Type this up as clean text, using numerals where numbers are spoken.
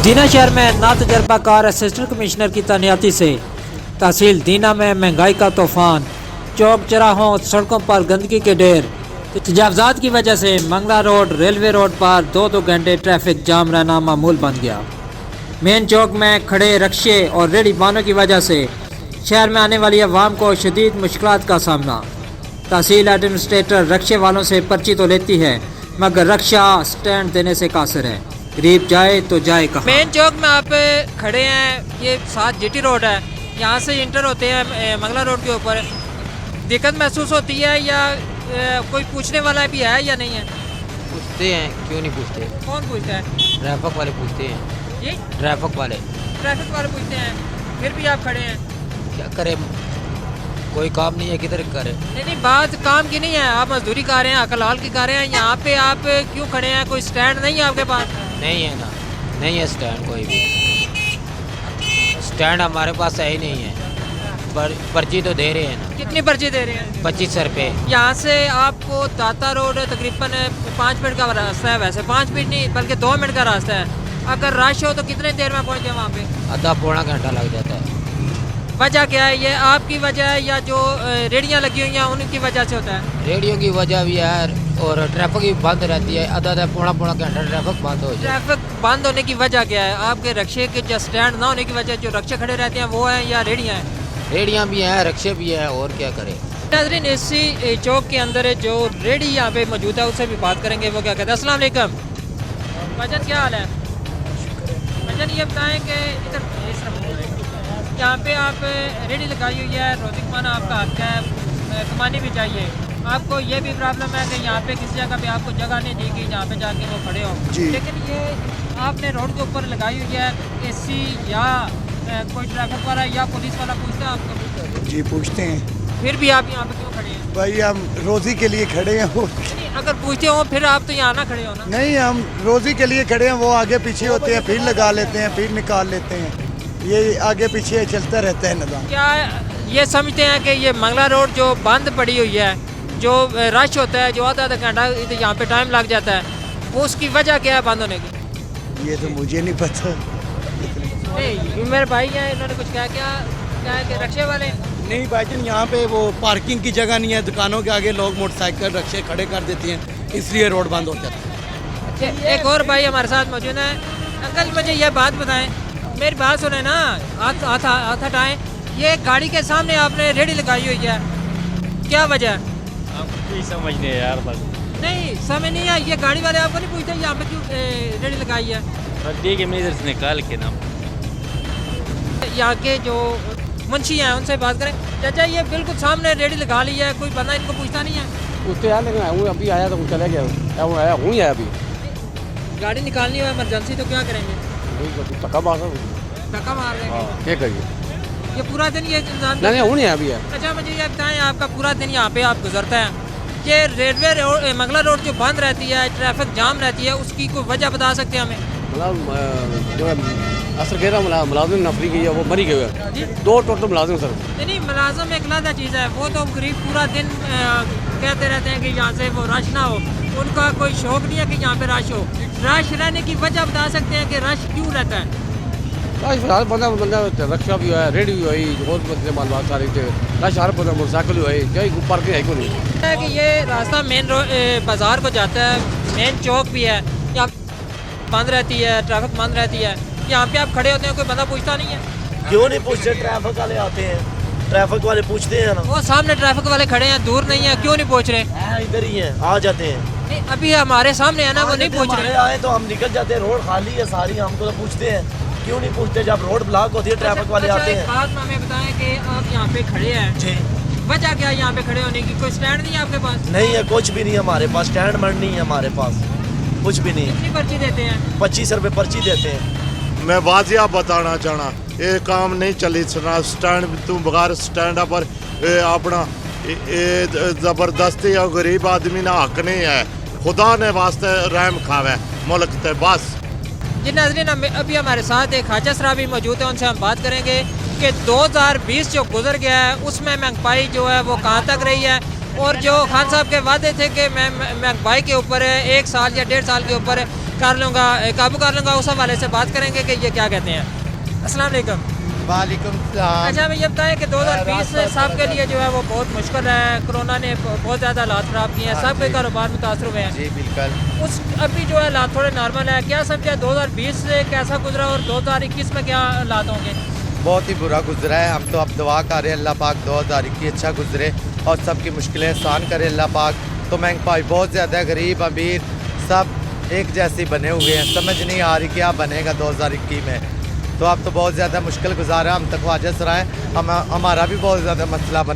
दीना शहर में नातजर्बा car assistant commissioner की तैनाती से तहसील दीना में महंगाई का तूफान, चौक चौराहों सड़कों पर गंदगी के ढेर। तजावजात की वजह से मंगला रोड रेलवे रोड पर दो घंटे ट्रैफिक जाम रहना मामूल बन गया। मेन चौक में खड़े रक्शे और रेहड़ी वाहनों की वजह से शहर में आने वाली अवाम को शदीद मुश्किलात का सामना। तहसील एडमिनिस्ट्रेटर रक्शे वालों से पर्ची तो लेती है मगर रक्षा स्टैंड देने से कासिर है। गरीब जाए तो जाए कहाँ। मेन चौक में आप खड़े हैं, ये 7 GT रोड है, यहाँ से इंटर होते हैं मंगला रोड के ऊपर। दिक्कत महसूस होती है या कोई पूछने वाला भी है या नहीं है? पूछते हैं, क्यों नहीं पूछते? कौन पूछता है? ट्रैफिक वाले पूछते हैं। जी ट्रैफिक वाले पूछते हैं, फिर भी आप खड़े हैं। क्या करें, कोई काम नहीं है, किधर करे? नहीं, बात काम की नहीं है, आप मजदूरी कर रहे हैं, अकलाल की कर रहे हैं, यहाँ पे आप क्यों खड़े हैं? कोई स्टैंड नहीं है आपके पास? नहीं है ना, नहीं है स्टैंड, कोई भी स्टैंड हमारे पास है ही नहीं है। पर्ची तो दे रहे हैं ना। कितनी पर्ची दे रहे हैं? 25 रुपये। यहाँ से आपको दाता रोड तकरीबन 5 मिनट का रास्ता है, वैसे 5 मिनट नहीं बल्कि 2 मिनट का रास्ता है। अगर रश हो तो कितने देर में पहुँचे वहाँ पे? आधा पौना घंटा लग जाता है। वजह क्या है? ये आपकी वजह है या जो रेडियाँ लगी हुई हैं उनकी वजह से होता है? रेडियो की वजह भी है और ट्रैफिक भी बंद रहती है, आधा पौना घंटा ट्रैफिक बंद हो जाए। ट्रैफिक बंद होने की वजह क्या है? आपके रक्शे के जो स्टैंड ना होने की वजह, जो रक्शे खड़े रहते हैं वो हैं या रेडियाँ हैं? रेडियाँ भी हैं, रक्शे भी हैं, और क्या करें। नाज़रीन, इसी चौक के अंदर जो रेडी यहाँ पे मौजूद है उससे भी बात करेंगे, वो क्या कहते हैं। अस्सलाम वालेकुम भाईजान, क्या हाल है? भाईजान ये बताएं कि इधर यहाँ पे आप रेडी लगाई हुई है, रोज़ी कमाना आपका हक है, कमानी भी चाहिए। आपको ये भी प्रॉब्लम है कि यहाँ पे किसी जगह पे आपको जगह नहीं दी गई जहाँ पे जाके वो खड़े हो, लेकिन ये आपने रोड के ऊपर लगाई हुई है, AC या कोई ट्रैफिक वाला या पुलिस वाला पूछता है आपको? जी पूछते हैं। फिर भी आप यहाँ पे क्यों खड़े हैं? भाई हम रोज़ी के लिए खड़े हैं। नहीं, अगर पूछते हो फिर आप तो यहाँ ना खड़े हो ना। नहीं, हम रोज़ी के लिए खड़े हैं, वो आगे पीछे होते हैं, फिर लगा लेते हैं, फिर निकाल लेते हैं, ये आगे पीछे चलता रहता है निज़ाम। क्या ये समझते हैं कि ये मंगला रोड जो बंद पड़ी हुई है, जो रश होता है, जो आधा घंटा यहाँ पे टाइम लग जाता है, वो उसकी वजह क्या है बंद होने की? ये तो मुझे नहीं पता। नहीं, मेरे भाई हैं, इन्होंने कुछ क्या है कि रक्शे वाले? नहीं भाईजान, यहाँ पे वो पार्किंग की जगह नहीं है, दुकानों के आगे लोग मोटरसाइकिल रक्शे खड़े कर देते हैं, इसलिए रोड बंद हो जाता है। अच्छा, एक और भाई हमारे साथ मौजूद है। अंकल मुझे ये बात बताएं, मेरी बात सुने ना, हाथ हटाएं। ये गाड़ी के सामने आपने रेडी लगाई हुई है, क्या वजह है? आपको समझ नहीं है यार, बस नहीं समझ नहीं है, ये गाड़ी वाले आपको नहीं पूछते यहाँ पे क्यों रेडी लगाई है? ठीक है, मैं इधर से निकाल के ना यहाँ के जो मुंशी हैं उनसे बात करें। चाचा ये बिल्कुल सामने रेडी लगा ली है, कोई बंदा इनको पूछता नहीं है? पूछते यार, लेकिन हूँ अभी आया तो चले गया, हूँ ही अभी गाड़ी निकालनी हो इमरजेंसी तो क्या करेंगे? धक्का मार धक्का मार देंगे। क्या करिए, ये पूरा दिन ये इंसान नहीं हूँ नहीं अभी है। अच्छा मुझे ये बताएं, आपका पूरा दिन यहाँ पे आप गुजरता है, ये रेलवे रोड मंगला रोड जो बंद रहती है, ट्रैफिक जाम रहती है, उसकी कोई वजह बता सकते हैं हमें? मतलब जो असर कह रहा मुलाजिम नफरी की है, वो मरी गए हैं 2 टोटल मुलाजिम सर। नहीं, मुलाजिम एक अलग चीज़ है, वो तो गरीब पूरा दिन कहते रहते हैं कि यहाँ से वो रश ना हो, उनका कोई शौक नहीं है कि यहाँ पे रश हो। रश रहने की वजह बता सकते हैं कि रश क्यों रहता है? हर बंदा रक्षा भी है, रेडी भी हुई, बहुत बंदे मालूम सारी थे, रश हर बंदा मोटरसाइकिल हुई, क्या पार्किंग है क्यों नहीं है कि ये रास्ता मेन बाज़ार को जाता है, मेन चौक भी है, यहाँ बंद रहती है, ट्रैफिक बंद रहती है, यहाँ पे आप खड़े होते हैं, कोई बंदा पूछता नहीं है? क्यों नहीं पूछते? ट्रैफिक वाले आते हैं, ट्रैफिक वाले पूछते हैं ना। वो सामने ट्रैफिक वाले खड़े हैं, दूर नहीं है, क्यों नहीं पूछ रहे? इधर ही है, आ जाते हैं। नहीं, अभी हमारे सामने है ना, वो नहीं पूछ रहे। आए तो हम निकल जाते हैं, रोड खाली है सारी, हमको तो पूछते हैं, क्यों नहीं पूछते? जब रोड ब्लॉक होती है ट्रैफिक वाले आते हैं। बात में हमें बताएं कि आप यहाँ पे खड़े हैं जी, वजह क्या है यहाँ पे खड़े होने की? कोई स्टैंड नहीं है आपके पास? नहीं है, कुछ भी नहीं है हमारे पास, स्टैंड मंड नहीं है हमारे पास, कुछ भी नहीं है। कितनी पर्ची देते हैं? 25 रुपये पर्ची देते हैं। मैं वाजिया बताना चाहना, ये काम नहीं चली सुना स्टैंड तू बगैर स्टैंड पर अपना जबरदस्ती और गरीब आदमी ना हक नहीं है। खुदा ने वास्ते रहम खावे मुल्क ते बस। जी नाज़रीन, अभी हमारे साथ एक खाजा सराबी मौजूद है, उनसे हम बात करेंगे कि 2020 जो गुजर गया है उसमें महंगाई जो है वो कहाँ तक रही है, और जो खान साहब के वादे थे कि महंगाई के ऊपर 1 साल या 1.5 साल के ऊपर कर लूँगा, काबू कर लूँगा, उस हवाले से बात करेंगे कि ये क्या कहते हैं। अस्सलाम वालेकुम। वालेकुम सलाम। अच्छा हमें ये बताएं कि 2020 से सबके लिए जो है वो बहुत मुश्किल है, कोरोना ने बहुत ज़्यादा हालात ख़राब किए हैं, सबके कारोबार मुतासर हुए हैं। जी बिल्कुल। उस अभी जो है हालात थोड़े नॉर्मल है, क्या समझा 2020 से कैसा गुजरा और 2021 में क्या हालात होंगे? बहुत ही बुरा गुजरा है। हम तो अब दुआ कर रहे हैं अल्लाह पाक 2021 अच्छा गुजरे और सबकी मुश्किलें आसान करे अल्लाह पाक। तो महंगाई बहुत ज़्यादा है, गरीब अमीर सब एक जैसे बने हुए हैं, समझ नहीं आ रही क्या बनेगा 2021 में। तो अब तो बहुत ज़्यादा मुश्किल गुजारा, हम तक ख्वाजा सराय हमारा भी बहुत ज़्यादा मसला बना